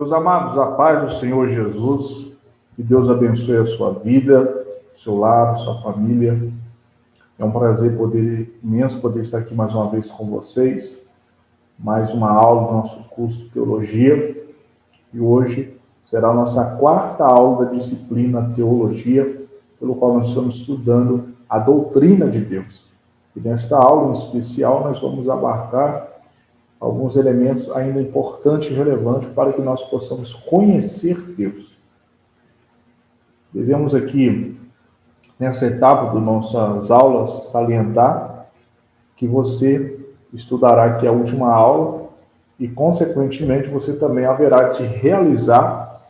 Meus amados, a paz do Senhor Jesus, que Deus abençoe a sua vida, seu lar, sua família. É um prazer imenso poder estar aqui mais uma vez com vocês. Mais uma aula do nosso curso de Teologia. E hoje será a nossa quarta aula da disciplina Teologia, pelo qual nós estamos estudando a doutrina de Deus. E nesta aula em especial nós vamos abarcar alguns elementos ainda importantes e relevantes para que nós possamos conhecer Deus. Devemos aqui, nessa etapa das nossas aulas, salientar que você estudará aqui a última aula e, consequentemente, você também haverá de realizar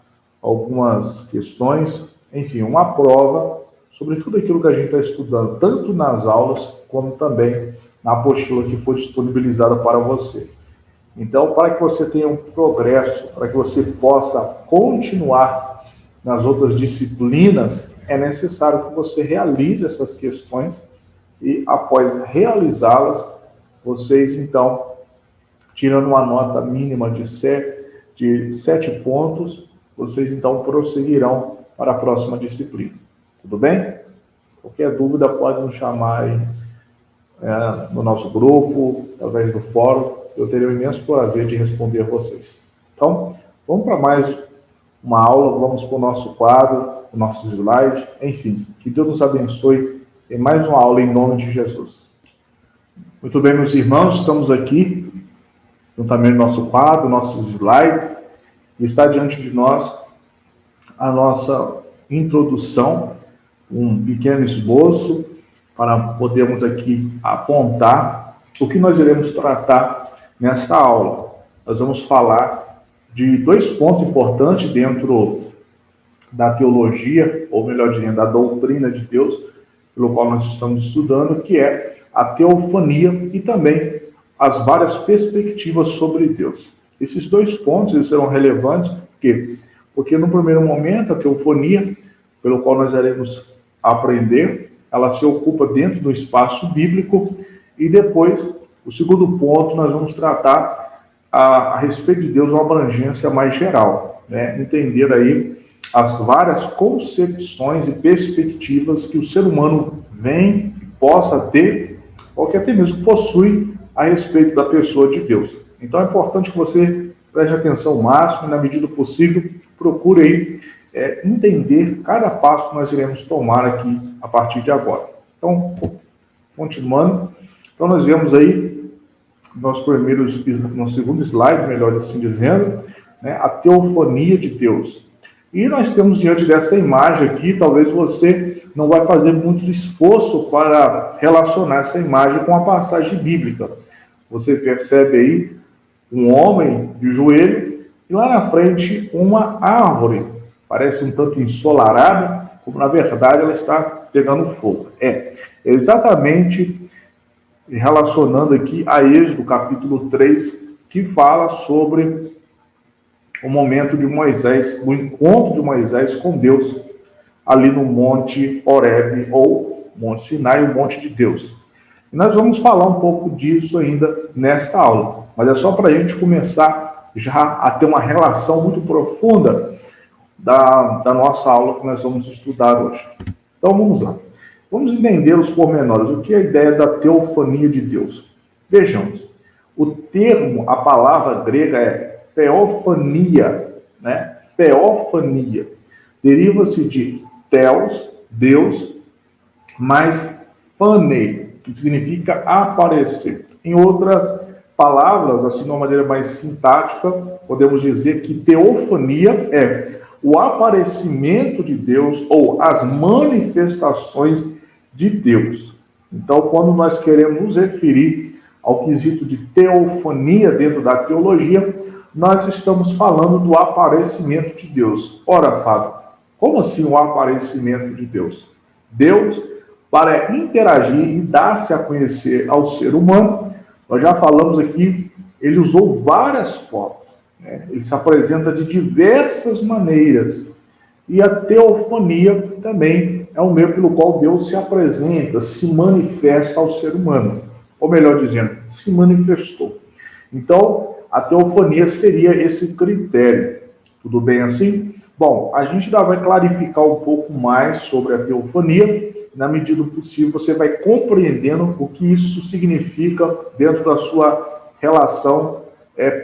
algumas questões, enfim, uma prova sobre tudo aquilo que a gente está estudando, tanto nas aulas como também na apostila que foi disponibilizada para você. Então, para que você tenha um progresso, para que você possa continuar nas outras disciplinas, é necessário que você realize essas questões e, após realizá-las, vocês, então, tirando uma nota mínima de 7 pontos, vocês, então, prosseguirão para a próxima disciplina. Tudo bem? Qualquer dúvida pode nos chamar aí, no nosso grupo, através do fórum. Eu terei o imenso prazer de responder a vocês. Então, vamos para mais uma aula, vamos para o nosso quadro, o nosso slide, enfim, que Deus nos abençoe em mais uma aula em nome de Jesus. Muito bem, meus irmãos, estamos aqui, juntamente no nosso quadro, nossos slides, e está diante de nós a nossa introdução, um pequeno esboço, para podermos aqui apontar o que nós iremos tratar nessa aula. Nós vamos falar de 2 pontos importantes dentro da teologia, ou melhor dizendo, da doutrina de Deus, pelo qual nós estamos estudando, que é a teofania e também as várias perspectivas sobre Deus. Esses 2 pontos eles serão relevantes, porque no primeiro momento a teofania, pelo qual nós iremos aprender, ela se ocupa dentro do espaço bíblico, e depois, o segundo ponto, nós vamos tratar a respeito de Deus uma abrangência mais geral, né? Entender aí as várias concepções e perspectivas que o ser humano vem, possa ter, ou que até mesmo possui a respeito da pessoa de Deus. Então é importante que você preste atenção ao máximo e, na medida do possível, procure aí entender cada passo que nós iremos tomar aqui a partir de agora. Então, continuando, então nós vemos aí no segundo slide, melhor assim dizendo, né, a teofania de Deus. E nós temos diante dessa imagem aqui, talvez você não vai fazer muito esforço para relacionar essa imagem com a passagem bíblica. Você percebe aí um homem de joelho e lá na frente uma árvore, parece um tanto ensolarada, como na verdade ela está pegando fogo. É exatamente relacionando aqui a Êxodo capítulo 3, que fala sobre o momento de Moisés, o encontro de Moisés com Deus, ali no Monte Horebe, ou Monte Sinai, o Monte de Deus. E nós vamos falar um pouco disso ainda nesta aula, mas é só para a gente começar já a ter uma relação muito profunda da nossa aula que nós vamos estudar hoje. Então vamos lá. Vamos entender os pormenores. O que é a ideia da teofania de Deus? Vejamos. O termo, a palavra grega é teofania, né? Teofania. Deriva-se de theos, Deus, mais phane, que significa aparecer. Em outras palavras, assim de uma maneira mais sintática, podemos dizer que teofania é o aparecimento de Deus ou as manifestações de Deus. Então, quando nós queremos nos referir ao quesito de teofania dentro da teologia, nós estamos falando do aparecimento de Deus. Ora, Fábio, como assim o aparecimento de Deus? Deus, para interagir e dar-se a conhecer ao ser humano, nós já falamos aqui, ele usou várias formas. Ele se apresenta de diversas maneiras. E a teofania também é o meio pelo qual Deus se apresenta, se manifesta ao ser humano. Ou melhor dizendo, se manifestou. Então, a teofania seria esse critério. Tudo bem assim? Bom, a gente ainda vai clarificar um pouco mais sobre a teofania. Na medida do possível, você vai compreendendo o que isso significa dentro da sua relação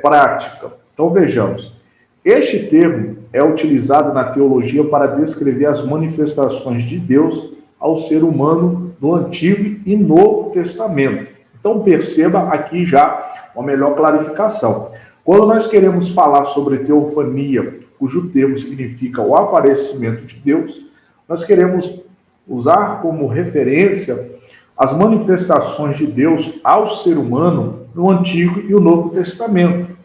prática. Então, vejamos. Este termo é utilizado na teologia para descrever as manifestações de Deus ao ser humano no Antigo e Novo Testamento. Então, perceba aqui já uma melhor clarificação. Quando nós queremos falar sobre teofania, cujo termo significa o aparecimento de Deus, nós queremos usar como referência as manifestações de Deus ao ser humano no Antigo e o Novo Testamento.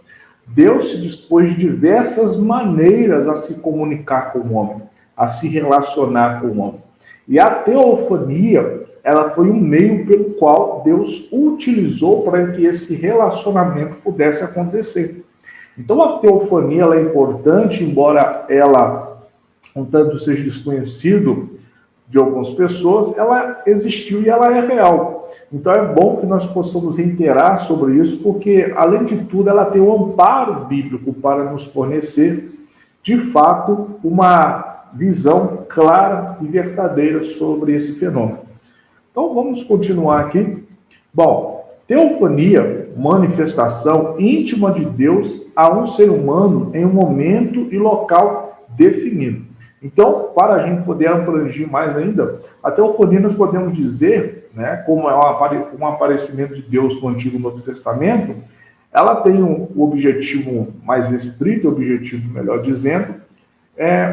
Deus se dispôs de diversas maneiras a se comunicar com o homem, a se relacionar com o homem. E a teofania, ela foi um meio pelo qual Deus utilizou para que esse relacionamento pudesse acontecer. Então a teofania ela é importante, embora ela um tanto seja desconhecido de algumas pessoas, ela existiu e ela é real. Então é bom que nós possamos reiterar sobre isso, porque, além de tudo, ela tem um amparo bíblico para nos fornecer, de fato, uma visão clara e verdadeira sobre esse fenômeno. Então vamos continuar aqui. Bom, teofania, manifestação íntima de Deus a um ser humano em um momento e local definido. Então, para a gente poder abranger mais ainda, a teofania nós podemos dizer, né, como é um aparecimento de Deus no Antigo e Novo Testamento, ela tem um objetivo mais restrito, objetivo melhor dizendo,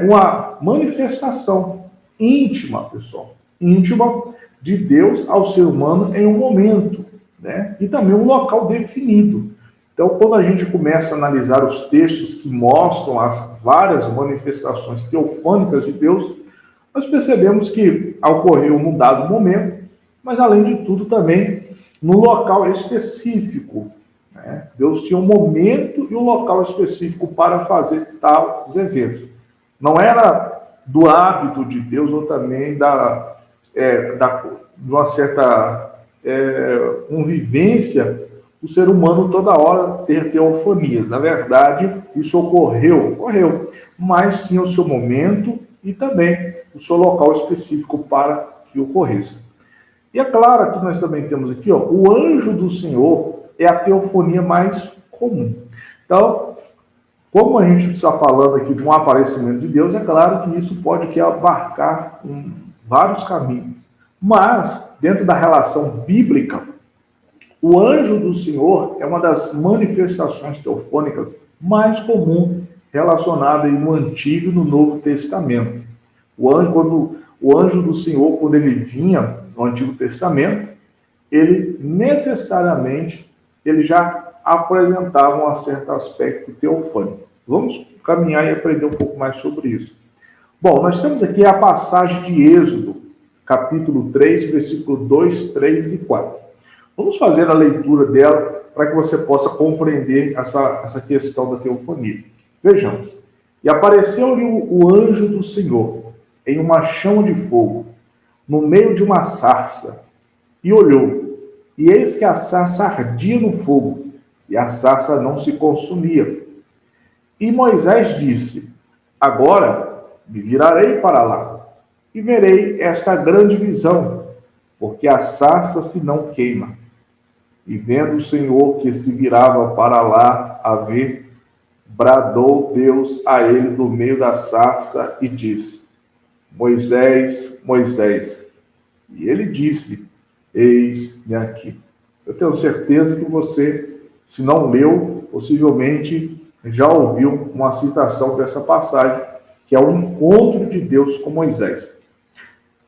uma manifestação íntima, pessoal, íntima de Deus ao ser humano em um momento, né, e também um local definido. Então, quando a gente começa a analisar os textos que mostram as várias manifestações teofânicas de Deus, nós percebemos que ocorreu num dado momento, mas, além de tudo, também no local específico. Né? Deus tinha um momento e um local específico para fazer tais eventos. Não era do hábito de Deus ou também de uma certa convivência o ser humano toda hora ter teofanias. Na verdade, isso ocorreu, mas tinha o seu momento e também o seu local específico para que ocorresse. E é claro que nós também temos aqui, o anjo do Senhor é a teofania mais comum. Então, como a gente está falando aqui de um aparecimento de Deus, é claro que isso pode abarcar vários caminhos. Mas, dentro da relação bíblica, o anjo do Senhor é uma das manifestações teofônicas mais comum relacionada no Antigo e no Novo Testamento. O anjo do Senhor, quando ele vinha no Antigo Testamento, ele necessariamente já apresentava um certo aspecto teofânico. Vamos caminhar e aprender um pouco mais sobre isso. Bom, nós temos aqui a passagem de Êxodo, capítulo 3, versículo 2, 3 e 4. Vamos fazer a leitura dela para que você possa compreender essa questão da teofania. Vejamos. E apareceu-lhe o anjo do Senhor em uma chama de fogo, no meio de uma sarça, e olhou, e eis que a sarça ardia no fogo, e a sarça não se consumia. E Moisés disse: agora me virarei para lá, e verei esta grande visão, porque a sarça se não queima. E vendo o Senhor que se virava para lá a ver, bradou Deus a ele do meio da sarça e disse: Moisés, Moisés. E ele disse: eis-me aqui. Eu tenho certeza que você, se não leu, possivelmente já ouviu uma citação dessa passagem, que é o encontro de Deus com Moisés.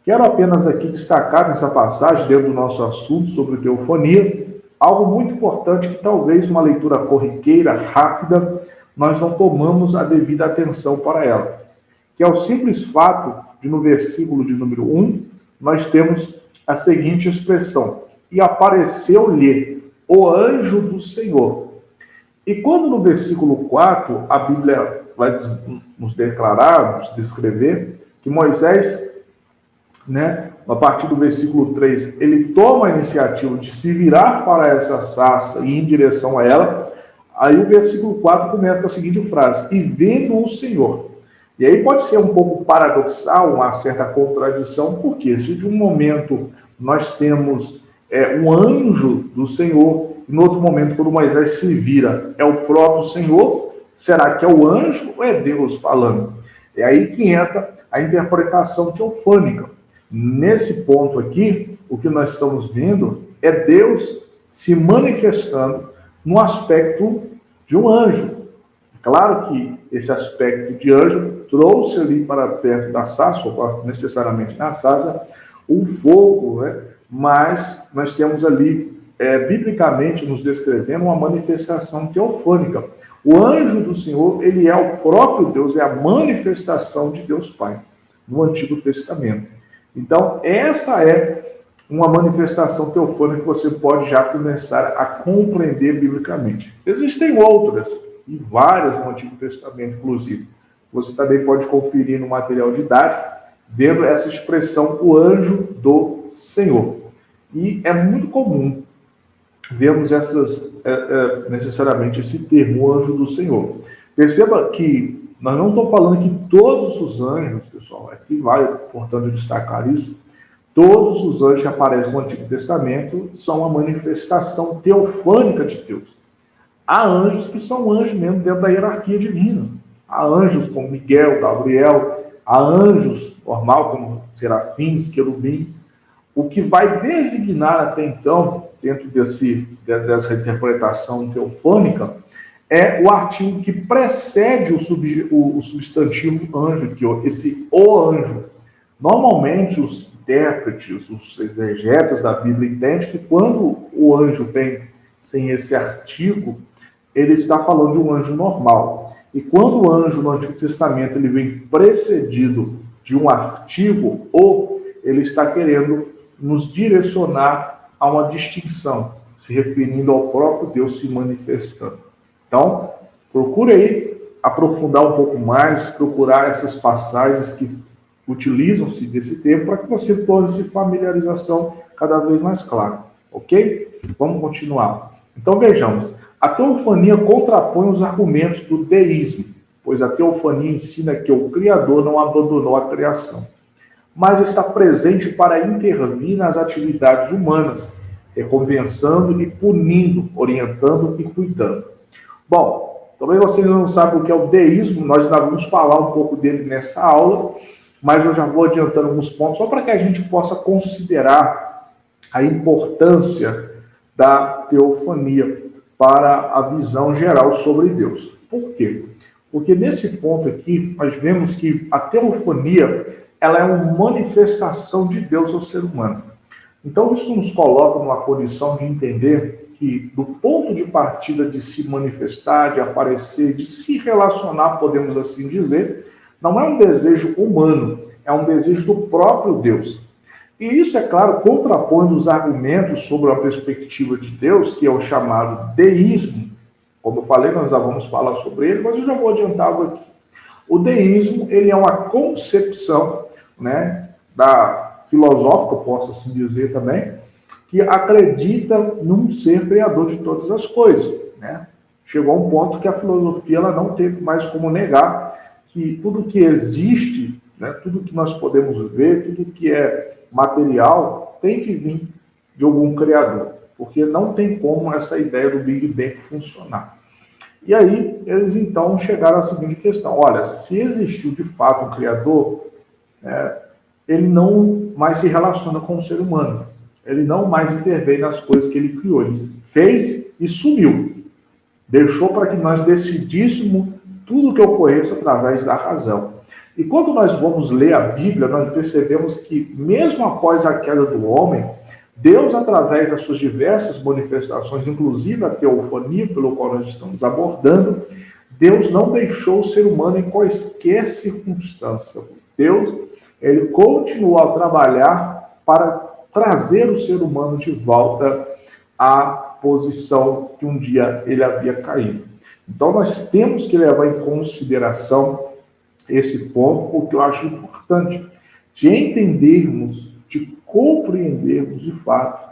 Quero apenas aqui destacar nessa passagem, dentro do nosso assunto sobre teofania, algo muito importante que talvez uma leitura corriqueira, rápida, nós não tomamos a devida atenção para ela. Que é o simples fato de, no versículo de número 1, nós temos a seguinte expressão: e apareceu-lhe o anjo do Senhor. E quando no versículo 4, a Bíblia vai nos declarar, nos descrever, que Moisés, a partir do versículo 3, ele toma a iniciativa de se virar para essa sarça e ir em direção a ela. Aí o versículo 4 começa com a seguinte frase: e vendo o Senhor. E aí pode ser um pouco paradoxal, uma certa contradição, porque se de um momento nós temos um anjo do Senhor, e no outro momento, quando Moisés se vira, é o próprio Senhor, será que é o anjo ou é Deus falando? É aí que entra a interpretação teofânica. Nesse ponto aqui, o que nós estamos vendo é Deus se manifestando no aspecto de um anjo. Claro que esse aspecto de anjo trouxe ali para perto da sarça, ou necessariamente na sarça, o fogo, né? Mas nós temos ali, biblicamente, nos descrevendo uma manifestação teofânica. O anjo do Senhor, ele é o próprio Deus, é a manifestação de Deus Pai, no Antigo Testamento. Então, essa é uma manifestação teofânica que você pode já começar a compreender biblicamente. Existem outras, e várias no Antigo Testamento, inclusive. Você também pode conferir no material didático, vendo essa expressão, o anjo do Senhor. E é muito comum vermos necessariamente esse termo, anjo do Senhor. Perceba que nós não estamos falando que todos os anjos, pessoal, aqui vale, portanto, destacar isso, todos os anjos que aparecem no Antigo Testamento são uma manifestação teofânica de Deus. Há anjos que são anjos mesmo dentro da hierarquia divina. Há anjos como Miguel, Gabriel, há anjos normal como serafins, querubins. O que vai designar até então, dentro dessa interpretação teofânica, é o artigo que precede o substantivo anjo, que é esse o anjo. Normalmente, os intérpretes, os exegetas da Bíblia entendem que quando o anjo vem sem esse artigo, ele está falando de um anjo normal. E quando o anjo no Antigo Testamento ele vem precedido de um artigo, ou ele está querendo nos direcionar a uma distinção, se referindo ao próprio Deus se manifestando. Então, procure aí aprofundar um pouco mais, procurar essas passagens que utilizam-se desse termo para que você torne-se familiarização cada vez mais clara. Ok? Vamos continuar. Então, vejamos. A teofania contrapõe os argumentos do deísmo, pois a teofania ensina que o Criador não abandonou a criação, mas está presente para intervir nas atividades humanas, recompensando e punindo, orientando e cuidando. Bom, talvez vocês não sabem o que é o deísmo, nós ainda vamos falar um pouco dele nessa aula, mas eu já vou adiantando alguns pontos, só para que a gente possa considerar a importância da teofania para a visão geral sobre Deus. Por quê? Porque nesse ponto aqui, nós vemos que a teofania ela é uma manifestação de Deus ao ser humano. Então, isso nos coloca numa condição de entender que, do ponto de partida de se manifestar, de aparecer, de se relacionar, podemos assim dizer, não é um desejo humano, é um desejo do próprio Deus. E isso, é claro, contrapõe os argumentos sobre a perspectiva de Deus, que é o chamado deísmo. Como eu falei, nós já vamos falar sobre ele, mas eu já vou adiantar algo aqui. O deísmo, ele é uma concepção, né, filosófica, posso assim dizer também, que acredita num ser criador de todas as coisas, né? Chegou a um ponto que a filosofia ela não tem mais como negar que tudo que existe, né, tudo que nós podemos ver, tudo que é material, tem que vir de algum criador, porque não tem como essa ideia do Big Bang funcionar. E aí, eles então chegaram à seguinte questão: olha, se existiu de fato um criador, ele não mais se relaciona com o ser humano, ele não mais intervém nas coisas que ele criou, ele fez e sumiu, deixou para que nós decidíssemos tudo o que ocorresse através da razão. E quando nós vamos ler a Bíblia, nós percebemos que, mesmo após a queda do homem, Deus, através das suas diversas manifestações, inclusive a teofania, pelo qual nós estamos abordando, Deus não deixou o ser humano em quaisquer circunstância. Deus, ele continuou a trabalhar para trazer o ser humano de volta à posição que um dia ele havia caído. Então, nós temos que levar em consideração esse ponto, porque eu acho importante de entendermos, de compreendermos de fato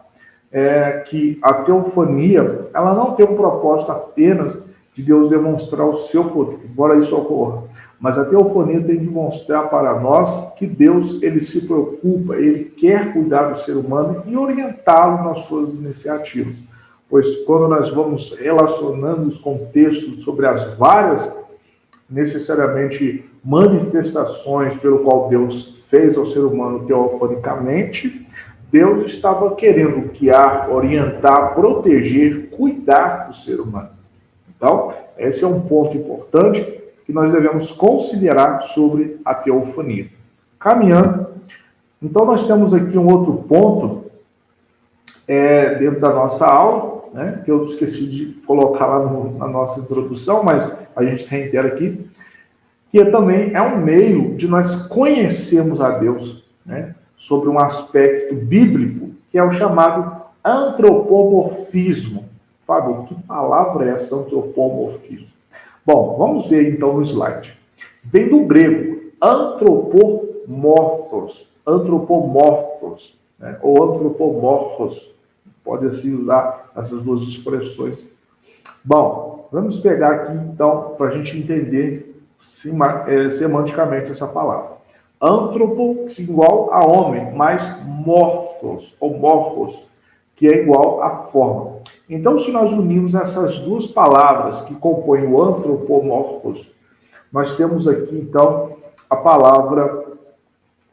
que a teofania ela não tem um propósito apenas de Deus demonstrar o seu poder, embora isso ocorra. Mas a teofania tem de mostrar para nós que Deus, ele se preocupa, ele quer cuidar do ser humano e orientá-lo nas suas iniciativas. Pois quando nós vamos relacionando os contextos sobre as várias, necessariamente, manifestações pelo qual Deus fez ao ser humano teofanicamente, Deus estava querendo guiar, orientar, proteger, cuidar do ser humano. Então, esse é um ponto importante que nós devemos considerar sobre a teofania. Caminhando, então nós temos aqui um outro ponto dentro da nossa aula, né, que eu esqueci de colocar lá na nossa introdução, mas a gente se reitera aqui, que também é um meio de nós conhecermos a Deus, né, sobre um aspecto bíblico, que é o chamado antropomorfismo. Fábio, que palavra é essa, antropomorfismo? Bom, vamos ver então no slide. Vem do grego, antropomorphos, né? Ou antropomorphos. Pode assim usar essas duas expressões. Bom, vamos pegar aqui então para a gente entender semanticamente essa palavra. Antropo igual a homem, mais morphos, ou morphos, que é igual a forma. Então, se nós unirmos essas duas palavras que compõem o antropomorphos, nós temos aqui, então, a palavra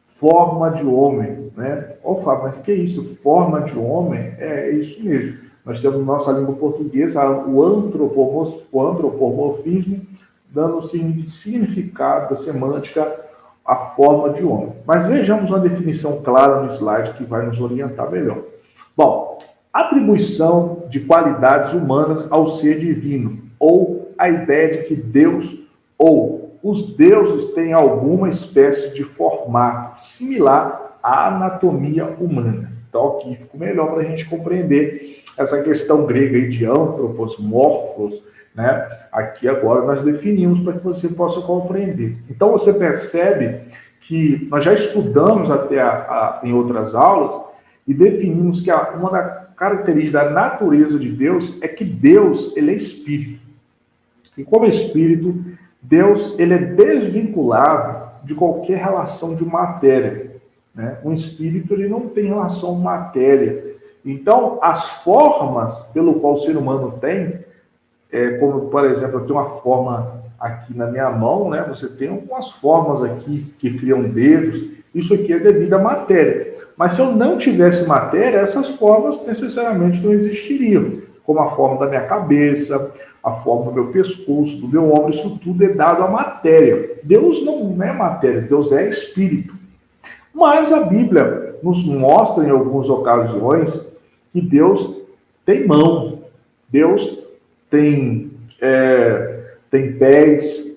forma de homem, né? Fábio, mas que é isso? Forma de homem? É isso mesmo. Nós temos na nossa língua portuguesa o antropomorfismo, dando o significado da semântica a forma de homem. Mas vejamos uma definição clara no slide que vai nos orientar melhor. Bom, atribuição de qualidades humanas ao ser divino, ou a ideia de que Deus ou os deuses têm alguma espécie de formato similar à anatomia humana. Então aqui ficou melhor para a gente compreender essa questão grega aí de anthropos, morphos, né? Aqui agora nós definimos para que você possa compreender. Então você percebe que nós já estudamos até em outras aulas e definimos que uma das características da natureza de Deus é que Deus, ele é espírito. E como espírito, Deus, ele é desvinculado de qualquer relação de matéria, né? Um espírito, ele não tem relação matéria. Então, as formas pelo qual o ser humano tem, como, por exemplo, eu tenho uma forma aqui na minha mão, né? Você tem algumas formas aqui que criam dedos. Isso aqui é devido à matéria. Mas se eu não tivesse matéria, essas formas necessariamente não existiriam. Como a forma da minha cabeça, a forma do meu pescoço, do meu ombro, isso tudo é dado à matéria. Deus não é matéria, Deus é espírito. Mas a Bíblia nos mostra em algumas ocasiões que Deus tem mão, Deus tem pés,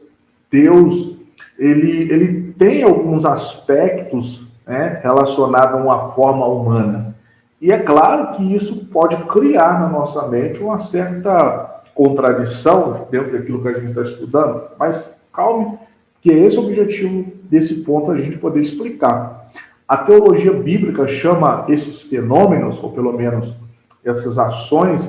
Deus ele tem alguns aspectos, né, relacionados a uma forma humana. E é claro que isso pode criar na nossa mente uma certa contradição dentro daquilo que a gente está estudando, mas calme, que esse é o objetivo desse ponto, a gente poder explicar. A teologia bíblica chama esses fenômenos, ou pelo menos essas ações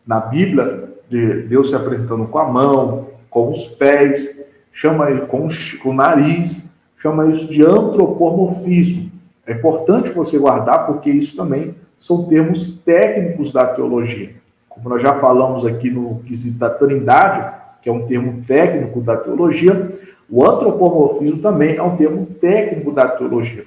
na Bíblia, de Deus se apresentando com a mão, com os pés, chama ele com o nariz, chama isso de antropomorfismo. É importante você guardar, porque isso também são termos técnicos da teologia. Como nós já falamos aqui no quesito da trindade, que é um termo técnico da teologia, o antropomorfismo também é um termo técnico da teologia.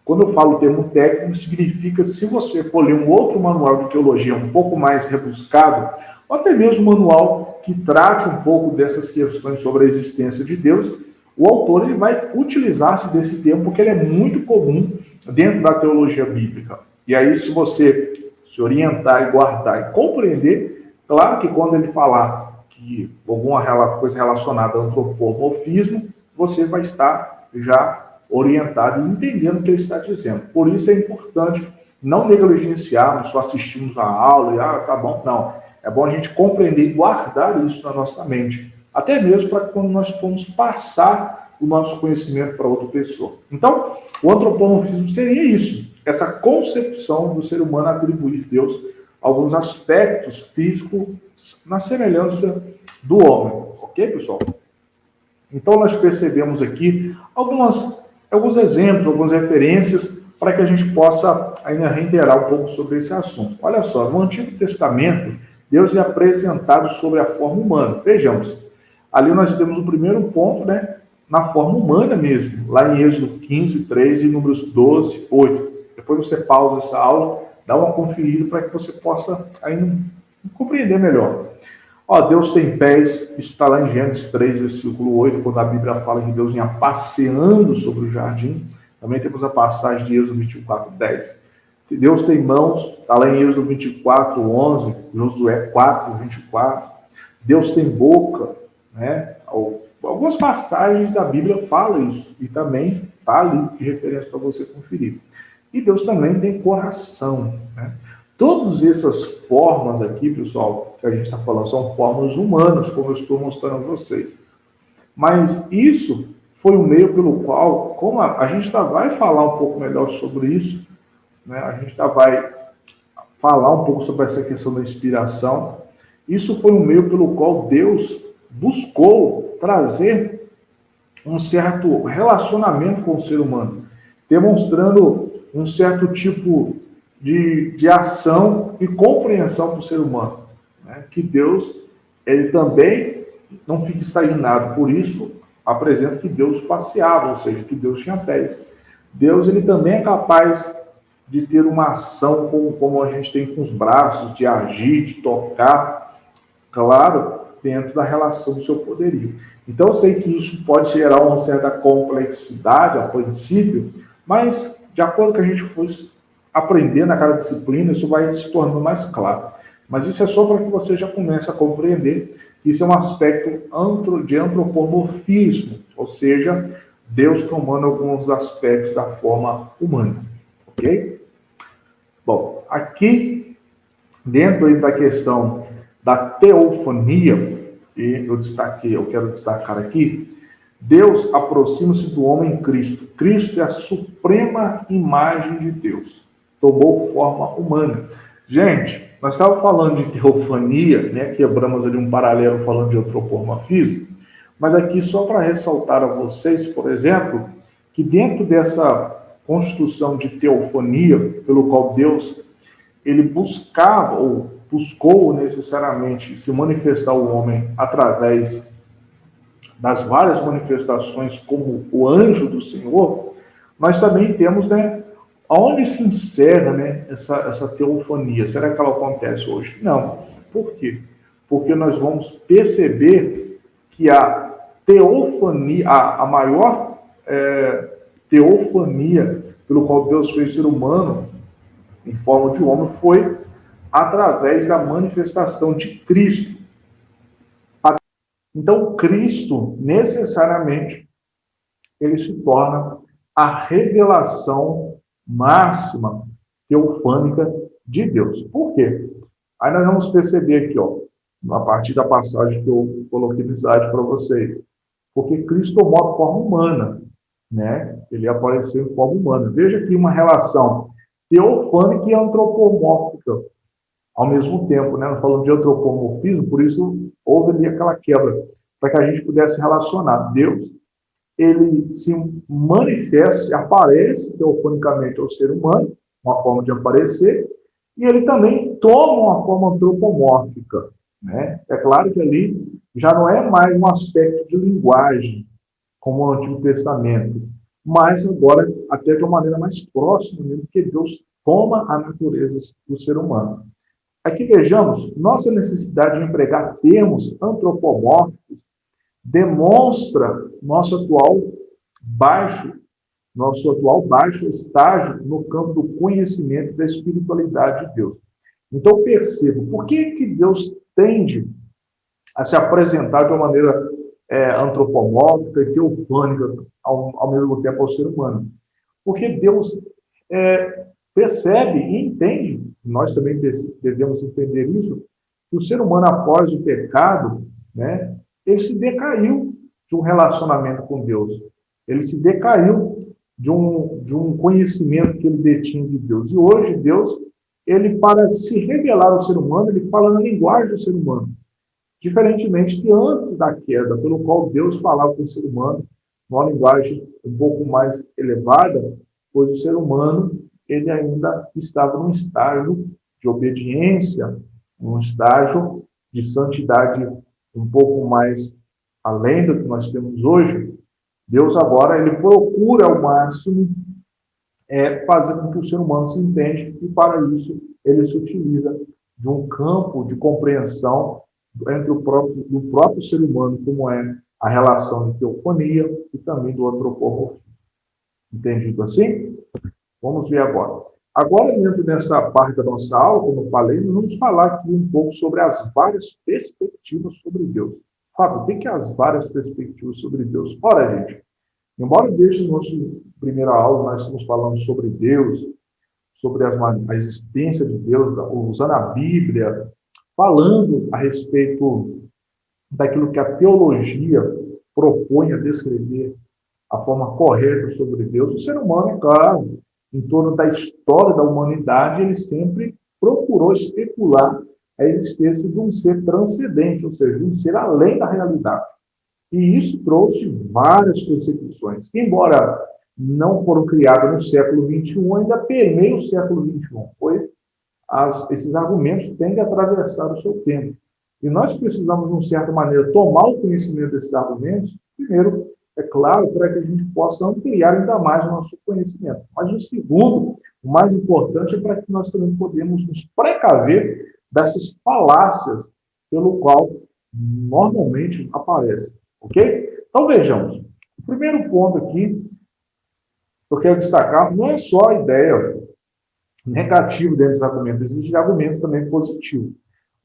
Quando eu falo termo técnico, significa, se você for ler um outro manual de teologia um pouco mais rebuscado, ou até mesmo um manual que trate um pouco dessas questões sobre a existência de Deus, o autor ele vai utilizar-se desse termo porque ele é muito comum dentro da teologia bíblica. E aí, se você se orientar e guardar e compreender, claro que quando ele falar que alguma coisa relacionada ao antropomorfismo, você vai estar já orientado e entendendo o que ele está dizendo. Por isso é importante não negligenciarmos, só assistirmos a aula e, tá bom. Não. É bom a gente compreender e guardar isso na nossa mente. Até mesmo para quando nós formos passar o nosso conhecimento para outra pessoa. Então, o antropomorfismo seria isso. Essa concepção do ser humano atribuir a Deus alguns aspectos físicos na semelhança do homem. Ok, pessoal? Então, nós percebemos aqui alguns exemplos, algumas referências para que a gente possa ainda reiterar um pouco sobre esse assunto. Olha só, no Antigo Testamento, Deus é apresentado sobre a forma humana. Vejamos, ali nós temos o primeiro ponto, né, na forma humana mesmo, lá em Êxodo 15, 3 e Números 12, 8. Depois você pausa essa aula, dá uma conferida para que você possa ainda compreender melhor. Ó, Deus tem pés, isso está lá em Gênesis 3, versículo 8, quando a Bíblia fala que Deus vinha passeando sobre o jardim. Também temos a passagem de Êxodo 24, 10. Deus tem mãos, está lá em Êxodo 24, 11, Josué 4, 24. Deus tem boca, né? Algumas passagens da Bíblia falam isso, e também está ali de referência para você conferir. E Deus também tem coração, né? Todas essas formas aqui, pessoal, que a gente está falando, são formas humanas, como eu estou mostrando a vocês. Mas isso foi o meio pelo qual, como a gente vai falar um pouco melhor sobre isso, né? A gente vai falar um pouco sobre essa questão da inspiração. Isso foi o meio pelo qual Deus buscou trazer um certo relacionamento com o ser humano, demonstrando um certo tipo de ação e compreensão para o ser humano, né? Que Deus, ele também não fica estagnado, por isso apresenta que Deus passeava, ou seja, que Deus tinha pés. Deus, ele também é capaz de ter uma ação como a gente tem com os braços, de agir, de tocar, claro, dentro da relação do seu poderio. Então eu sei que isso pode gerar uma certa complexidade a princípio, mas de acordo com que a gente for aprender na cada disciplina, isso vai se tornando mais claro. Mas isso é só para que você já comece a compreender. Isso é um aspecto de antropomorfismo, ou seja, Deus tomando alguns aspectos da forma humana. Ok? Bom, aqui, dentro da questão da teofania, e eu quero destacar aqui, Deus aproxima-se do homem em Cristo. Cristo é a suprema imagem de Deus. Tomou forma humana. Gente, nós estávamos falando de teofania, né? Quebramos ali um paralelo falando de antropomorfismo, mas aqui só para ressaltar a vocês, por exemplo, que dentro dessa constituição de teofania, pelo qual Deus ele buscava ou buscou necessariamente se manifestar ao homem através das várias manifestações como o anjo do Senhor, nós também temos, né, aonde se encerra, né, essa teofania. Será que ela acontece hoje? Não. Por quê? Porque nós vamos perceber que a teofania, a maior teofania pelo qual Deus fez o ser humano em forma de homem foi através da manifestação de Cristo. Então, Cristo, necessariamente, ele se torna a revelação máxima teofânica de Deus. Por quê? Aí nós vamos perceber aqui, ó, a partir da passagem que eu coloquei no slide para vocês. Porque Cristo tomou a forma humana, né? Ele apareceu em forma humana. Veja aqui uma relação teofânica e antropomórfica ao mesmo tempo, né? Nós falamos de antropomorfismo, por isso houve ali aquela quebra, para que a gente pudesse relacionar. Deus, ele se manifesta, aparece teofonicamente ao ser humano, uma forma de aparecer, e ele também toma uma forma antropomórfica, né? É claro que ali já não é mais um aspecto de linguagem, como o Antigo Testamento, mas agora até de uma maneira mais próxima, mesmo que Deus toma a natureza do ser humano. Aqui vejamos, nossa necessidade de empregar termos antropomórficos demonstra nosso atual baixo estágio no campo do conhecimento e da espiritualidade de Deus. Então percebo, por que Deus tende a se apresentar de uma maneira antropomórfica e teofânica ao mesmo tempo ao ser humano? Porque Deus percebe e entende, nós também devemos entender isso, que o ser humano, após o pecado, né, ele se decaiu de um relacionamento com Deus. Ele se decaiu de um conhecimento que ele detinha de Deus. E hoje, Deus, ele, para se revelar ao ser humano, ele fala na linguagem do ser humano. Diferentemente de antes da queda, pelo qual Deus falava com o ser humano, numa linguagem um pouco mais elevada, pois o ser humano ele ainda estava num estágio de obediência, num estágio de santidade um pouco mais além do que nós temos hoje. Deus agora ele procura ao máximo fazer com que o ser humano se entenda, e para isso ele se utiliza de um campo de compreensão entre do próprio ser humano, como é a relação de teofonia e também do antropomorfismo. Entendido assim? Vamos ver agora. Agora, dentro dessa parte da nossa aula, como eu falei, nós vamos falar aqui um pouco sobre as várias perspectivas sobre Deus. Fábio, o que é as várias perspectivas sobre Deus? Ora, gente, embora desde a nossa primeira aula nós estamos falando sobre Deus, sobre a existência de Deus, usando a Bíblia, falando a respeito daquilo que a teologia propõe a descrever a forma correta sobre Deus, o ser humano, é claro, em torno da história da humanidade, ele sempre procurou especular a existência de um ser transcendente, ou seja, de um ser além da realidade. E isso trouxe várias consecuções, que, embora não foram criadas no século XXI, ainda permeiam o século XXI, pois esses argumentos têm que atravessar o seu tempo. E nós precisamos, de uma certa maneira, tomar o conhecimento desses argumentos, primeiro, é claro, para que a gente possa ampliar ainda mais o nosso conhecimento. Mas o segundo, o mais importante, é para que nós também podemos nos precaver dessas falácias pelo qual normalmente aparecem. Ok? Então, vejamos. O primeiro ponto aqui que eu quero destacar não é só a ideia negativa dentro dos argumentos, existem argumentos também positivos.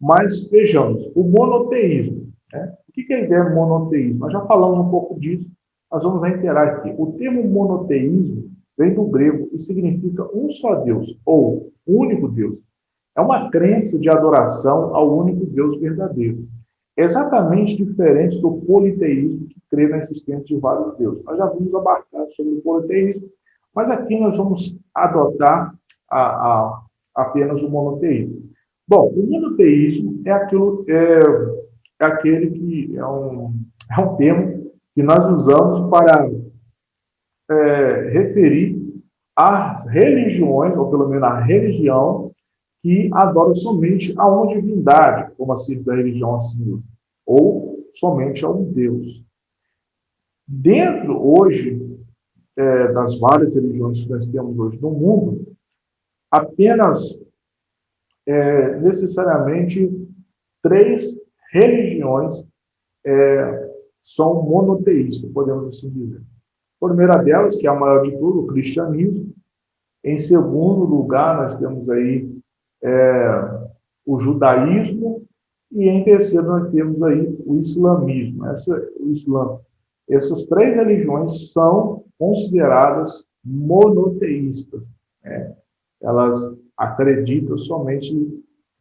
Mas, vejamos, o monoteísmo. Né? O que é a ideia do monoteísmo? Nós já falamos um pouco disso, nós vamos reiterar aqui. O termo monoteísmo vem do grego e significa um só Deus, ou único Deus. É uma crença de adoração ao único Deus verdadeiro. É exatamente diferente do politeísmo, que crê na existência de vários deuses. Nós já vimos abarcar sobre o politeísmo, mas aqui nós vamos adotar apenas o monoteísmo. Bom, o monoteísmo é aquele que é um termo que nós usamos para referir às religiões, ou pelo menos a religião, que adora somente a uma divindade, como a sigla da religião assim usa, ou somente a um Deus. Dentro, hoje, das várias religiões que nós temos hoje no mundo, apenas necessariamente 3 religiões são monoteístas, podemos assim dizer. A primeira delas, que é a maior de tudo, o cristianismo. Em segundo lugar, nós temos aí o judaísmo. E em terceiro, nós temos aí o islamismo. O Islã. Essas 3 religiões são consideradas monoteístas. Né? Elas acreditam somente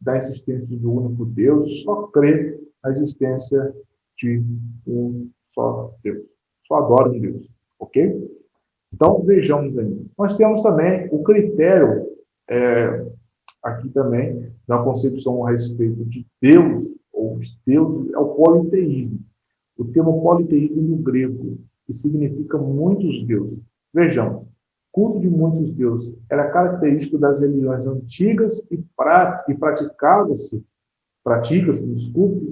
da existência de um único Deus, só crê na existência de um só Deus. Só adoram um Deus. Ok? Então, vejamos aí. Nós temos também o critério, aqui também, da concepção a respeito de Deus, ou de Deus, é o politeísmo. O termo politeísmo no grego, que significa muitos deuses. Vejamos, culto de muitos deuses era característico das religiões antigas e pratica-se,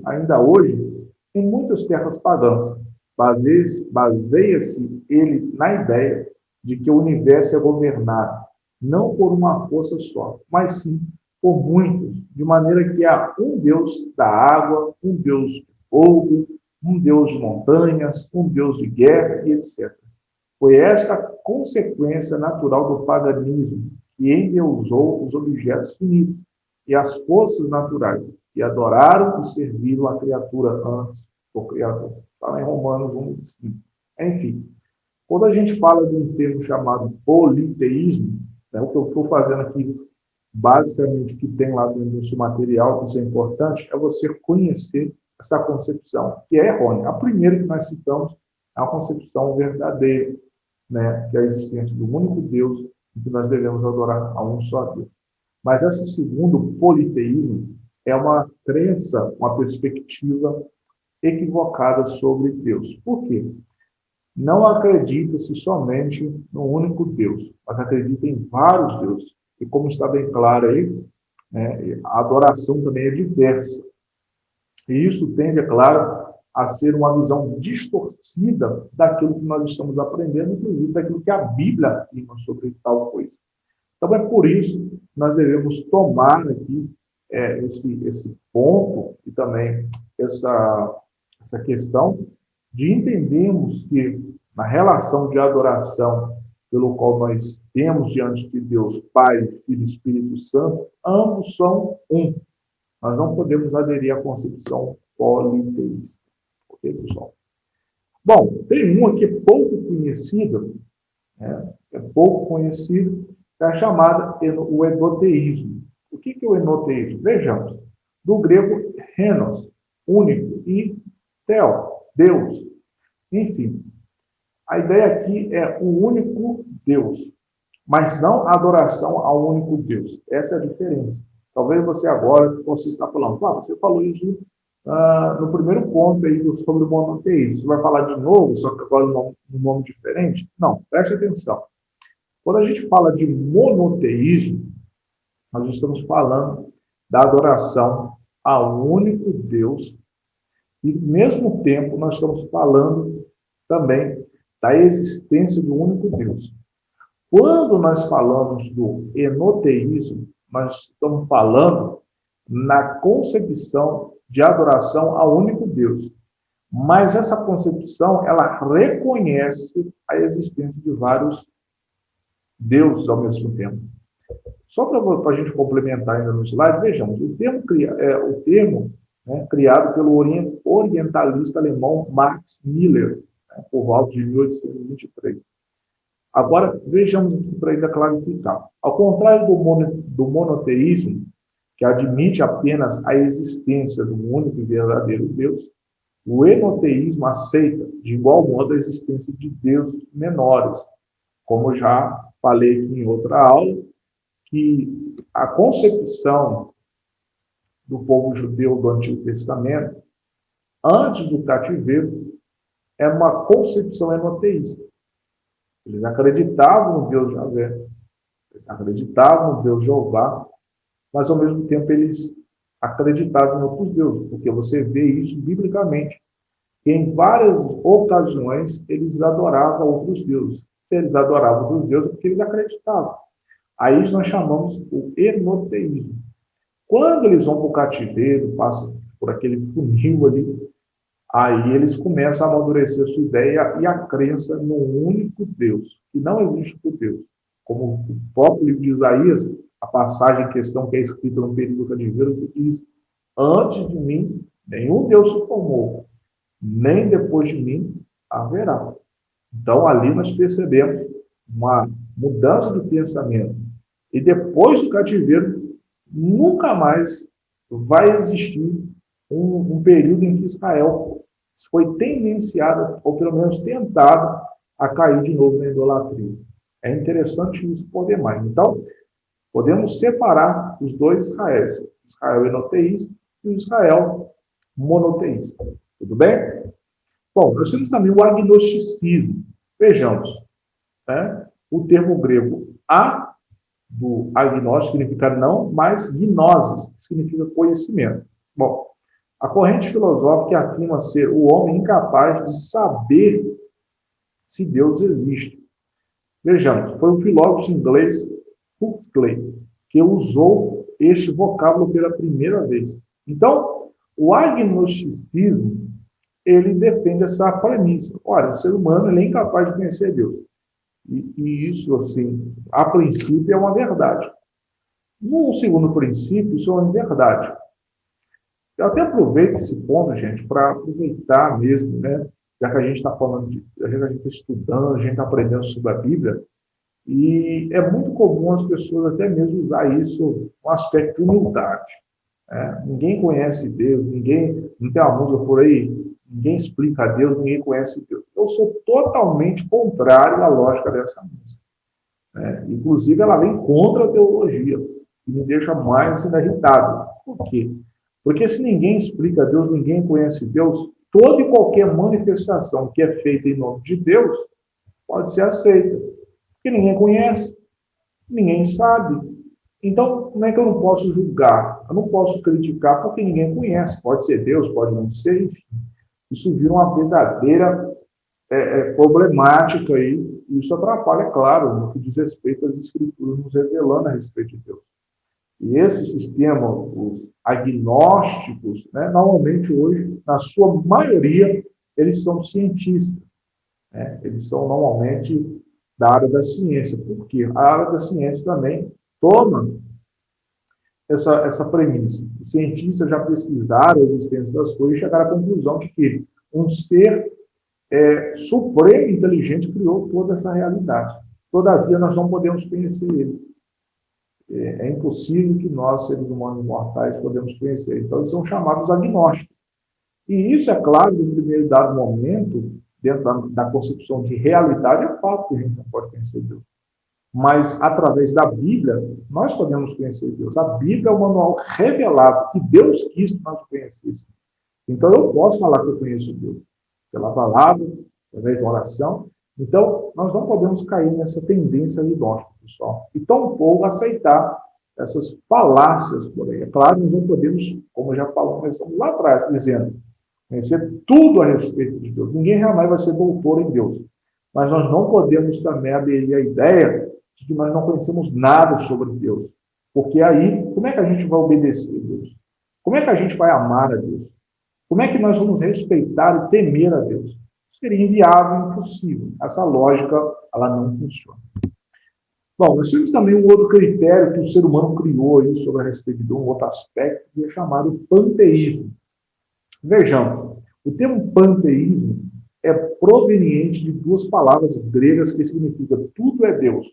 ainda hoje, em muitas terras pagãs. Baseia-se ele na ideia de que o universo é governado não por uma força só, mas sim por muitos, de maneira que há um Deus da água, um Deus do fogo, um Deus de montanhas, um Deus de guerra e etc. Foi esta consequência natural do paganismo que endeusou os objetos finitos e as forças naturais, e adoraram e serviram a criatura antes do Criador. Está em Romanos 1:5. Enfim, quando a gente fala de um termo chamado politeísmo, né, o que eu estou fazendo aqui, basicamente, o que tem lá dentro do seu material, isso é importante, é você conhecer essa concepção, que é errônea. A primeira que nós citamos é a concepção verdadeira, né, que é a existência de um único Deus e que nós devemos adorar a um só Deus. Mas esse segundo politeísmo é uma crença, uma perspectiva equivocada sobre Deus. Por quê? Não acredita-se somente no único Deus, mas acredita em vários deuses. E como está bem claro aí, né, a adoração também é diversa. E isso tende, é claro, a ser uma visão distorcida daquilo que nós estamos aprendendo, inclusive daquilo que a Bíblia afirma sobre tal coisa. Então, é por isso que nós devemos tomar aqui esse ponto e também essa questão de entendermos que na relação de adoração pelo qual nós temos diante de Deus, Pai, Filho e Espírito Santo, ambos são um. Nós não podemos aderir à concepção politeísta. Ok, pessoal? Bom, tem um aqui pouco conhecido, né? É pouco conhecido, é a chamada o enoteísmo. O que é o enoteísmo? Vejamos. Do grego, henos, único, e theo, Deus. Enfim, a ideia aqui é o único Deus, mas não a adoração ao único Deus. Essa é a diferença. Talvez você agora, você está falando, você falou isso no primeiro ponto aí sobre o monoteísmo. Você vai falar de novo, só que agora num nome diferente? Não, preste atenção. Quando a gente fala de monoteísmo, nós estamos falando da adoração ao único Deus e, ao mesmo tempo, nós estamos falando também da existência do único Deus. Quando nós falamos do enoteísmo, nós estamos falando na concepção de adoração ao único Deus. Mas essa concepção, ela reconhece a existência de vários deuses ao mesmo tempo. Só para a gente complementar ainda no slide, vejamos, o termo criado pelo orientalista alemão Max Müller, por volta de 1823. Agora, vejamos aqui para ainda clarificar. Ao contrário do monoteísmo, que admite apenas a existência do único e verdadeiro Deus, o enoteísmo aceita, de igual modo, a existência de deuses menores. Como já falei aqui em outra aula, que a concepção do povo judeu do Antigo Testamento, antes do cativeiro, é uma concepção enoteísta. Eles acreditavam no Deus Javé, eles acreditavam no Deus Jeová, mas ao mesmo tempo eles acreditavam em outros deuses, porque você vê isso biblicamente. Que em várias ocasiões eles adoravam outros deuses. Se eles adoravam outros deuses, é porque eles acreditavam. Aí nós chamamos o enoteísmo. Quando eles vão para o cativeiro, passam por aquele funil ali, aí eles começam a amadurecer a sua ideia e a crença no único Deus, que não existe outro Deus. Como o próprio livro de Isaías, a passagem em questão que é escrita no período do cativeiro, diz: antes de mim, nenhum Deus se formou, nem depois de mim haverá. Então, ali nós percebemos uma mudança de pensamento. E depois do cativeiro, nunca mais vai existir um período em que Israel foi tendenciado, ou pelo menos tentado, a cair de novo na idolatria. É interessante isso por demais. Então, podemos separar os dois Israéis, Israel enoteísta e o Israel monoteísta. Tudo bem? Bom, nós temos também o agnosticismo. Vejamos, o termo grego do agnóstico significa não, mas gnosis, que significa conhecimento. Bom, a corrente filosófica afirma ser o homem incapaz de saber se Deus existe. Vejamos, foi o filósofo inglês Huxley que usou este vocábulo pela primeira vez. Então, o agnosticismo, ele defende essa premissa. Olha, o ser humano ele é incapaz de conhecer Deus. E isso, assim, a princípio é uma verdade. No segundo princípio, isso é uma verdade. Eu até aproveito esse ponto, gente, para aproveitar mesmo, já que a gente está falando já que a gente está estudando, a gente está aprendendo sobre a Bíblia, e é muito comum as pessoas até mesmo usar isso no aspecto de humildade. Ninguém conhece Deus, não tem uma música por aí, ninguém explica a Deus, ninguém conhece Deus. Eu sou totalmente contrário à lógica dessa música. Inclusive, ela vem contra a teologia, e me deixa mais irritado. Por quê? Porque se ninguém explica Deus, ninguém conhece Deus, toda e qualquer manifestação que é feita em nome de Deus pode ser aceita. Porque ninguém conhece, ninguém sabe. Então, como é que eu não posso julgar? Eu não posso criticar porque ninguém conhece. Pode ser Deus, pode não ser, enfim. Isso vira uma verdadeira problemática aí. E isso atrapalha, claro, no que diz respeito às Escrituras nos revelando a respeito de Deus. E esse sistema, os agnósticos, né, normalmente hoje, na sua maioria, eles são cientistas. Né? Eles são normalmente da área da ciência. Por quê? A área da ciência também toma essa premissa. Os cientistas já pesquisaram a existência das coisas e chegaram à conclusão de que um ser supremo inteligente criou toda essa realidade. Todavia, nós não podemos conhecer ele. É impossível que nós, seres humanos mortais, podemos conhecer. Então, eles são chamados agnósticos. E isso, é claro, no primeiro dado momento, dentro da concepção de realidade, é fato que a gente não pode conhecer Deus. Mas, através da Bíblia, nós podemos conhecer Deus. A Bíblia é o manual revelado que Deus quis que nós o conhecêssemos. Então, eu posso falar que eu conheço Deus pela palavra, através da oração. Então, nós não podemos cair nessa tendência agnóstica, pessoal. E tampouco aceitar essas falácias por aí. É claro, nós não podemos, como já falamos lá atrás, dizendo, conhecer tudo a respeito de Deus. Ninguém jamais vai ser doutor em Deus. Mas nós não podemos também aderir à ideia de que nós não conhecemos nada sobre Deus. Porque aí, como é que a gente vai obedecer a Deus? Como é que a gente vai amar a Deus? Como é que nós vamos respeitar e temer a Deus? Seria inviável, impossível. Essa lógica, ela não funciona. Bom, nós temos também um outro critério que o ser humano criou aí sobre a respeito de um outro aspecto, que é chamado panteísmo. Vejamos, o termo panteísmo é proveniente de duas palavras gregas que significam tudo é Deus.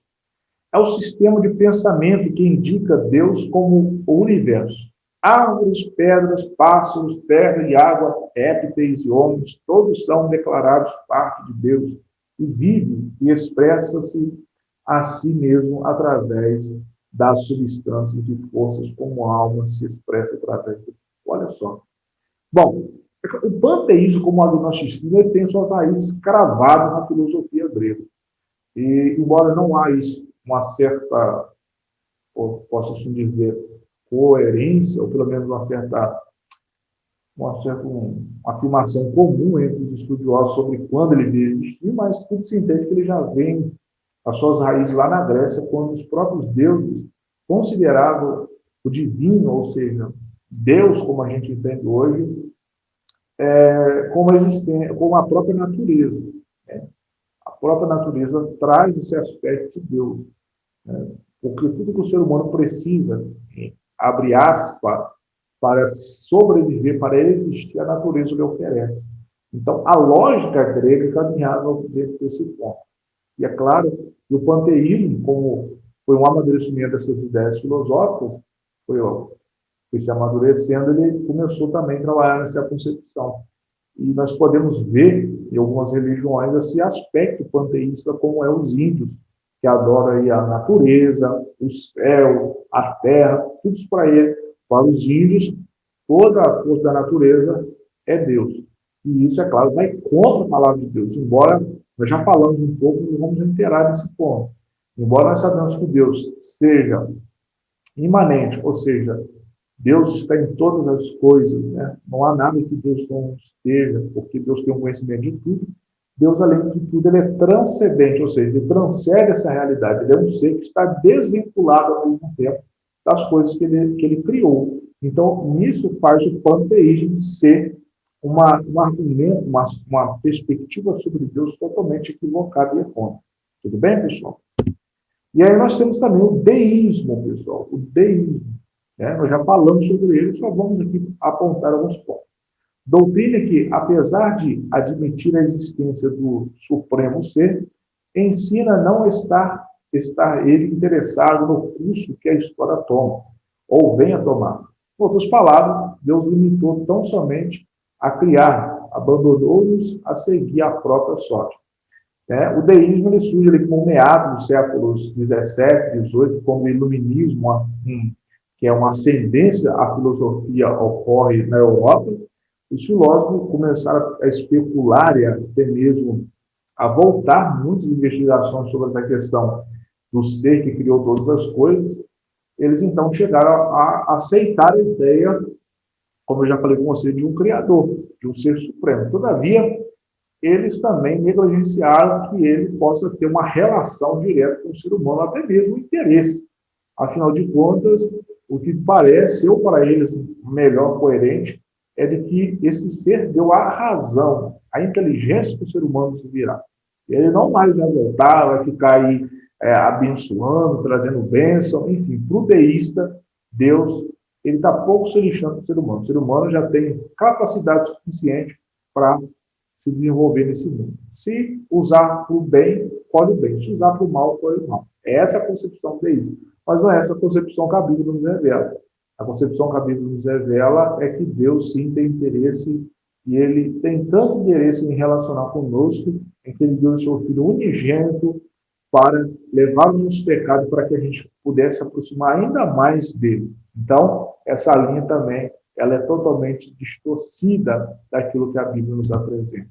É o sistema de pensamento que indica Deus como o universo. Árvores, pedras, pássaros, terra e água, répteis e homens, todos são declarados parte de Deus e vivem e expressa-se a si mesmo através das substâncias e forças como a alma se expressa através do. Olha só. Bom, o panteísmo, como o agnosticismo, ele tem suas raízes cravadas na filosofia grega. E, embora não há isso, uma certa, ou posso assim dizer, coerência, ou pelo menos uma certa afirmação comum entre os estudiosos sobre quando ele veio existir, mas tudo se entende que ele já vem as suas raízes lá na Grécia, quando os próprios deuses consideravam o divino, ou seja, Deus, como a gente entende hoje, como a própria natureza. Né? A própria natureza traz esse aspecto de Deus. Né? Porque tudo que o ser humano precisa, abre aspas, para sobreviver, para existir, a natureza lhe oferece. Então, a lógica grega caminhava dentro desse ponto. E é claro que o panteísmo, como foi um amadurecimento dessas ideias filosóficas, foi se amadurecendo, ele começou também a trabalhar nessa concepção. E nós podemos ver em algumas religiões esse aspecto panteísta, como é os índios, que adoram aí a natureza, o céu, a terra, tudo isso para ele. Para os índios, toda a força da natureza é Deus. E isso, é claro, vai contra a palavra de Deus. Embora nós já falamos um pouco e vamos reiterar nesse ponto. Embora nós sabemos que Deus seja imanente, ou seja, Deus está em todas as coisas, né? Não há nada que Deus não esteja, porque Deus tem um conhecimento de tudo. Deus, além de tudo, ele é transcendente, ou seja, ele transcende essa realidade. Ele é um ser que está desvinculado ao mesmo tempo das coisas que ele criou. Então, nisso faz o panteísmo ser um argumento, uma perspectiva sobre Deus totalmente equivocada e errônea. Tudo bem, pessoal? E aí nós temos também o deísmo, pessoal. O deísmo. Né? Nós já falamos sobre ele, só vamos aqui apontar alguns pontos. Doutrina que, apesar de admitir a existência do Supremo Ser, ensina não estar ele interessado no curso que a história toma, ou vem a tomar. Em outras palavras, Deus limitou tão somente a criar, abandonou-nos a seguir a própria sorte. O deísmo ele surge ali como meados dos séculos 17, 18, como o iluminismo, que é uma ascendência à filosofia, ocorre na Europa, os filósofos começaram a especular e até mesmo a voltar muitas investigações sobre essa questão do ser que criou todas as coisas. Eles então chegaram a aceitar a ideia, como eu já falei com você, de um criador, de um ser supremo. Todavia, eles também negligenciaram que ele possa ter uma relação direta com o ser humano, até mesmo um interesse. Afinal de contas, o que parece, ou para eles, melhor coerente, é de que esse ser deu a razão, a inteligência que o ser humano se virá. Ele não mais vai voltar, vai ficar aí abençoando, trazendo bênção, enfim, para o deísta, Deus, ele está pouco se lixando do ser humano. O ser humano já tem capacidade suficiente para se desenvolver nesse mundo. Se usar para o bem, colhe o bem. Se usar para o mal, colhe o mal. É essa a concepção deísta. Mas não é essa a concepção que a Bíblia nos revela. A concepção que a Bíblia nos revela é que Deus sim tem interesse, e ele tem tanto interesse em relacionar conosco, em que ele deu o seu Filho unigênito para levar o nosso pecado, para que a gente pudesse se aproximar ainda mais dele. Então, essa linha também, ela é totalmente distorcida daquilo que a Bíblia nos apresenta.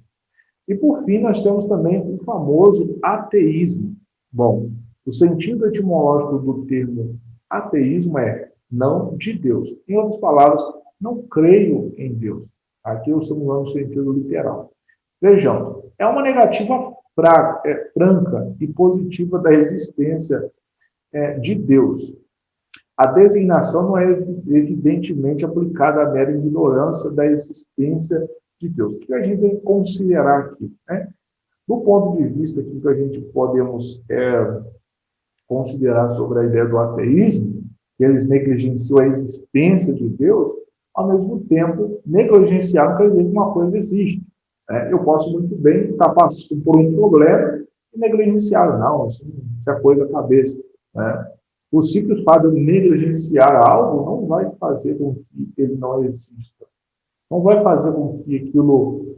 E, por fim, nós temos também o famoso ateísmo. Bom, o sentido etimológico do termo ateísmo é não de Deus. Em outras palavras, não creio em Deus. Aqui eu estou usando o sentido literal. Vejam, é uma negativa franca e positiva da existência de Deus. A designação não é evidentemente aplicada à mera ignorância da existência de Deus. O que a gente tem que considerar aqui? Né? Do ponto de vista aqui que a gente podemos considerar sobre a ideia do ateísmo, que eles negligenciam a existência de Deus, ao mesmo tempo, negligenciar não quer dizer que uma coisa existe. Né? Eu posso muito bem estar passando por um problema e negligenciar. Não, isso é coisa da cabeça. Né? O simples fato de negligenciar algo não vai fazer com que ele não exista. Não vai fazer com que aquilo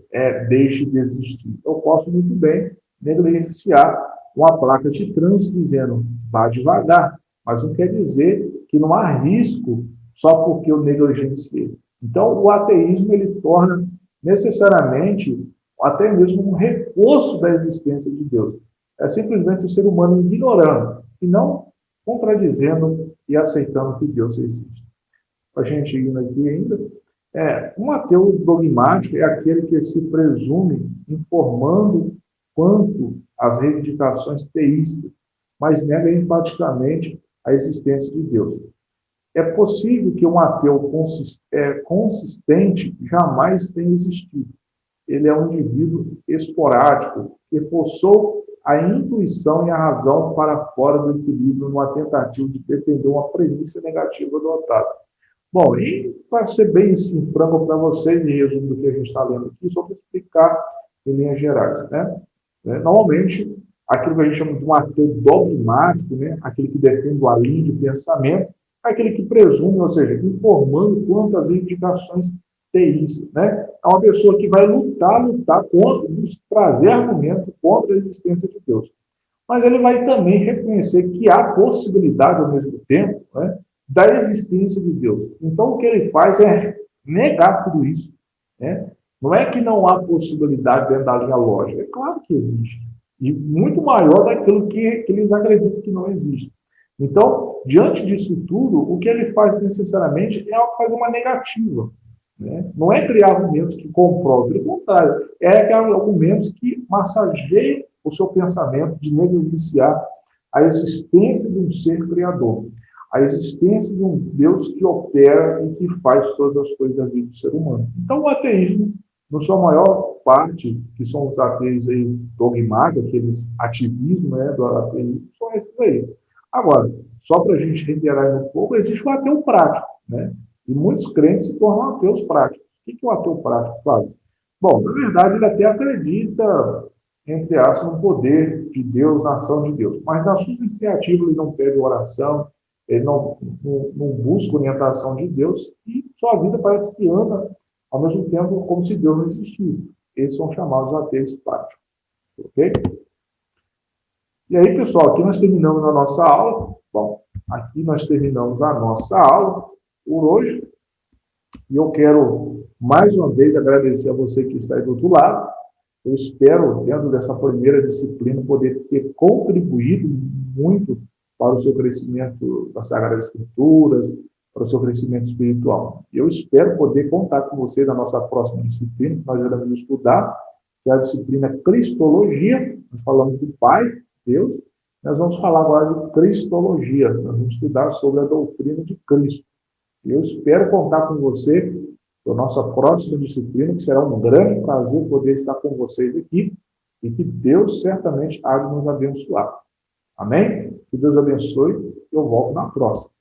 deixe de existir. Eu posso muito bem negligenciar uma placa de trânsito dizendo vá devagar, mas não quer dizer que não há risco só porque eu negligenciei. Então, o ateísmo ele torna necessariamente até mesmo um reforço da existência de Deus. É simplesmente o ser humano ignorando e não contradizendo e aceitando que Deus existe. A gente indo aqui ainda, um ateu dogmático é aquele que se presume informando quanto às reivindicações teístas, mas nega enfaticamente a existência de Deus. É possível que um ateu consistente jamais tenha existido. Ele é um indivíduo esporádico, que forçou a intuição e a razão para fora do equilíbrio numa tentativa de defender uma premissa negativa adotada. Bom, e para ser bem assim, franco para vocês, em resumo do que a gente está lendo aqui, só para explicar em linhas gerais. Né? Normalmente, aquilo que a gente chama de um ateu dogmático, né? Aquele que defende uma linha de pensamento, é aquele que presume, ou seja, informando quanto às indicações teístas. Né? É uma pessoa que vai lutar contra, trazer argumento contra a existência de Deus. Mas ele vai também reconhecer que há possibilidade, ao mesmo tempo, né, da existência de Deus. Então, o que ele faz é negar tudo isso. Né? Não é que não há possibilidade dentro da linha lógica. É claro que existe. E muito maior daquilo que eles acreditam que não existe. Então, diante disso tudo, o que ele faz necessariamente é fazer uma negativa. Né? Não é criar argumentos que comprovem. Pelo contrário, é criar argumentos que massageiam o seu pensamento de negligenciar a existência de um ser criador, a existência de um Deus que opera e que faz todas as coisas da vida do ser humano. Então, o ateísmo, na sua maior parte, que são os ateus aí dogmáticos, aqueles ativismos, né, do ateísmo, são esses aí. Agora, só para a gente reiterar um pouco, existe o ateu prático, né? E muitos crentes se tornam ateus práticos. O que é o ateu prático, Flávio? Bom, na verdade, ele até acredita, entre aspas, no poder de Deus, na ação de Deus. Mas na sua iniciativa ele não pede oração, ele não busca orientação de Deus e sua vida parece que anda, ao mesmo tempo, como se Deus não existisse. Esses são chamados ateus práticos. Ok? E aí, pessoal, aqui nós terminamos a nossa aula. Bom, aqui nós terminamos a nossa aula por hoje. E eu quero, mais uma vez, agradecer a você que está aí do outro lado. Eu espero, dentro dessa primeira disciplina, poder ter contribuído muito para o seu crescimento das Sagradas Escrituras, para o seu crescimento espiritual. Eu espero poder contar com você na nossa próxima disciplina, que nós iremos estudar, que é a disciplina Cristologia. Nós falamos do Pai, Deus. Nós vamos falar agora de Cristologia. Nós vamos estudar sobre a doutrina de Cristo. Eu espero contar com você na nossa próxima disciplina, que será um grande prazer poder estar com vocês aqui e que Deus certamente há de nos abençoar. Amém? Que Deus abençoe. Eu volto na próxima.